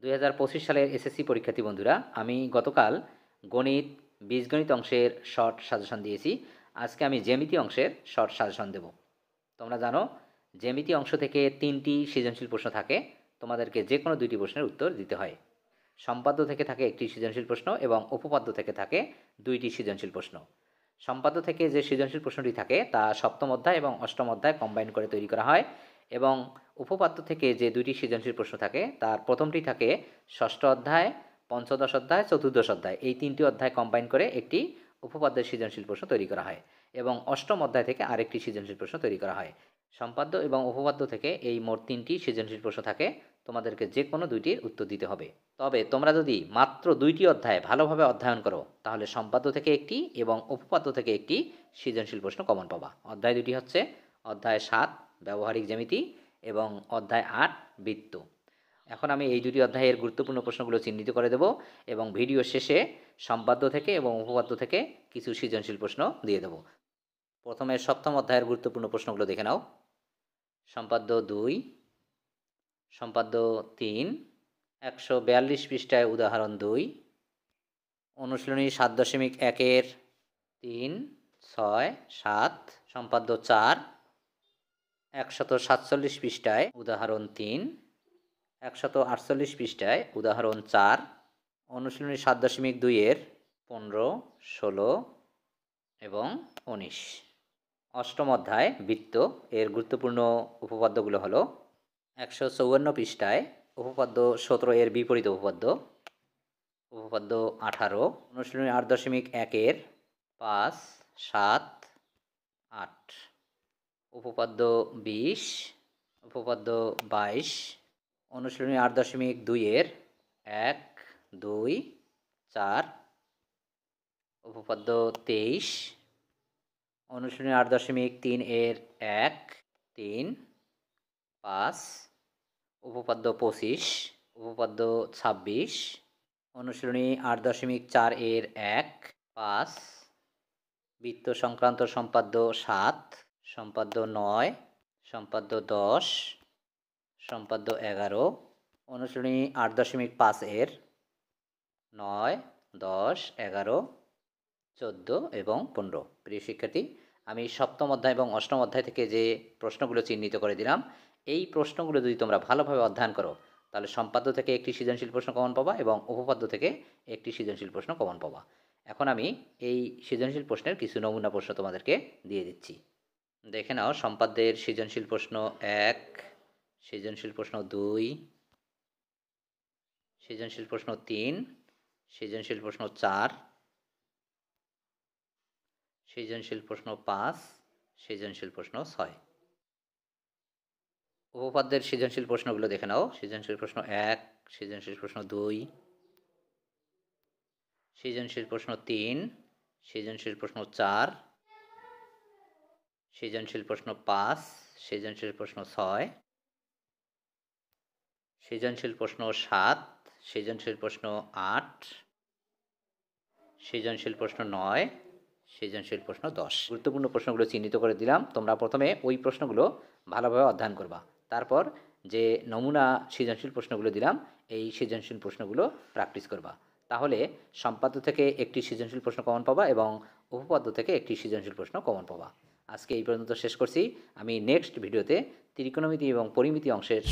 2025 সালের এসএসসি পরীক্ষার্থী বন্ধুরা, আমি গতকাল গণিত, বীজগণিত অংশের শর্ট সাজেশন দিয়েছি। আজকে আমি জ্যামিতি অংশের শর্ট সাজেশন দেব। তোমরা জানো জ্যামিতি অংশ থেকে 3টি সৃজনশীল প্রশ্ন থাকে, তোমাদেরকে যে কোনো 2টি প্রশ্নের উত্তর দিতে হয়। সম্পাদ্য থেকে থাকে 1টি সৃজনশীল প্রশ্ন এবং উপপাদ্য থেকে থাকে 2টি সৃজনশীল প্রশ্ন। সম্পাদ্য থেকে যে সৃজনশীল প্রশ্নটি থাকে তা সপ্তম অধ্যায় এবং অষ্টম অধ্যায় কম্বাইন করে তৈরি করা হয়, এবং উপপাদ্য থেকে যে 2টি সৃজনশীল প্রশ্ন থাকে তার প্রথমটি থাকে ষষ্ঠ অধ্যায়, পঞ্চদশ অধ্যায়, চতুর্দশ অধ্যায়, এই 3টি অধ্যায় কম্বাইন করে একটি উপপাদ্যের সৃজনশীল প্রশ্ন তৈরি করা হয়, এবং অষ্টম অধ্যায় থেকে আরেকটি সৃজনশীল প্রশ্ন তৈরি করা হয়। সম্পাদ্য এবং উপপাদ্য থেকে এই মোট 3টি সৃজনশীল প্রশ্ন থাকে, তোমাদেরকে যে কোনো 2টির উত্তর দিতে হবে। তবে তোমরা যদি মাত্র 2টি অধ্যায় ভালোভাবে অধ্যয়ন করো তাহলে সম্পাদ্য থেকে একটি এবং উপপাদ্য থেকে একটি সৃজনশীল প্রশ্ন কমন পাবা। অধ্যায় 2টি হচ্ছে অধ্যায় 7 ব্যবহারিক জ্যামিতি এবং অধ্যায় 8 বৃত্ত। এখন আমি এই 2টি অধ্যায়ের গুরুত্বপূর্ণ প্রশ্নগুলো চিহ্নিত করে দেব এবং ভিডিও শেষে সম্পাদ্য থেকে এবং উপপাদ্য থেকে কিছু সৃজনশীল প্রশ্ন দিয়ে দেব। প্রথমে সপ্তম অধ্যায়ের গুরুত্বপূর্ণ প্রশ্নগুলো দেখে নাও। সম্পাদ্য 2, সম্পাদ্য 3, 142 পৃষ্ঠায় উদাহরণ 2, অনুশীলনী 7.1-এর 3, 6, 7, সম্পাদ্য 4, 147 পৃষ্ঠায় উদাহরণ 3, 148 পৃষ্ঠায় উদাহরণ 4, অনুশীলনী 7.2-এর 15, 16 এবং 19। অষ্টম অধ্যায় বৃত্ত এর গুরুত্বপূর্ণ উপপাদ্যগুলো হলো 154 পৃষ্ঠায় উপপাদ্য 17-এর বিপরীত উপপাদ্য, উপপাদ্য 18, অনুশীলনী 8.1-এর 5, 7, 8, উপপাদ্য 20, উপপাদ্য 22, অনুশীলনী 8.2-এর 1, 2, 4, উপপাদ্য 23, অনুশীলনী 8.3-এর 1, 3, 5, উপপাদ্য 25, উপপাদ্য 26, অনুশীলনী 8.4-এর 1, 5, বৃত্ত সংক্রান্ত সম্পাদ্য 7, সম্পাদ্য 9, সম্পাদ্য 10, সম্পাদ্য 11, অনুশীলনী 8.5-এর 9, 10, 11, 14 এবং 15। প্রিয় শিক্ষার্থী, আমি সপ্তম অধ্যায় এবং অষ্টম অধ্যায় থেকে যে প্রশ্নগুলো চিহ্নিত করে দিলাম, এই প্রশ্নগুলো যদি তোমরা ভালোভাবে অধ্যয়ন করো তাহলে সম্পাদ্য থেকে একটি সৃজনশীল প্রশ্ন কমন পাবা এবং উপপাদ্য থেকে একটি সৃজনশীল প্রশ্ন কমন পাবা। এখন আমি এই সৃজনশীল প্রশ্নের কিছু নমুনা প্রশ্ন তোমাদেরকে দিয়ে দিচ্ছি। দেখে নাও। সম্পাদ্যের সৃজনশীল প্রশ্ন 1, সৃজনশীল প্রশ্ন 2, সৃজনশীল প্রশ্ন 3, সৃজনশীল প্রশ্ন 4, সৃজনশীল প্রশ্ন 5, সৃজনশীল প্রশ্ন 6। উপপাদ্যের সৃজনশীল প্রশ্নগুলো দেখে নাও। সৃজনশীল প্রশ্ন 1, সৃজনশীল প্রশ্ন 2, সৃজনশীল প্রশ্ন 3, সৃজনশীল প্রশ্ন 4, সৃজনশীল প্রশ্ন 5, সৃজনশীল প্রশ্ন 6, সৃজনশীল প্রশ্ন 7, সৃজনশীল প্রশ্ন 8, সৃজনশীল প্রশ্ন 9, সৃজনশীল প্রশ্ন 10। গুরুত্বপূর্ণ প্রশ্নগুলো চিহ্নিত করে দিলাম। তোমরা প্রথমে ওই প্রশ্নগুলো ভালোভাবে অধ্যয়ন করবা, তারপর যে নমুনা সৃজনশীল প্রশ্নগুলো দিলাম এই সৃজনশীল প্রশ্নগুলো প্র্যাকটিস করবা। তাহলে সম্পাদ্য থেকে একটি সৃজনশীল প্রশ্ন কমন পাবা এবং উপপাদ্য থেকে একটি সৃজনশীল প্রশ্ন কমন পাবা। আজকে এই পর্যন্ত শেষ করছি। আমি নেক্সট ভিডিওতে ত্রিকোণমিতি এবং পরিমিতি অংশের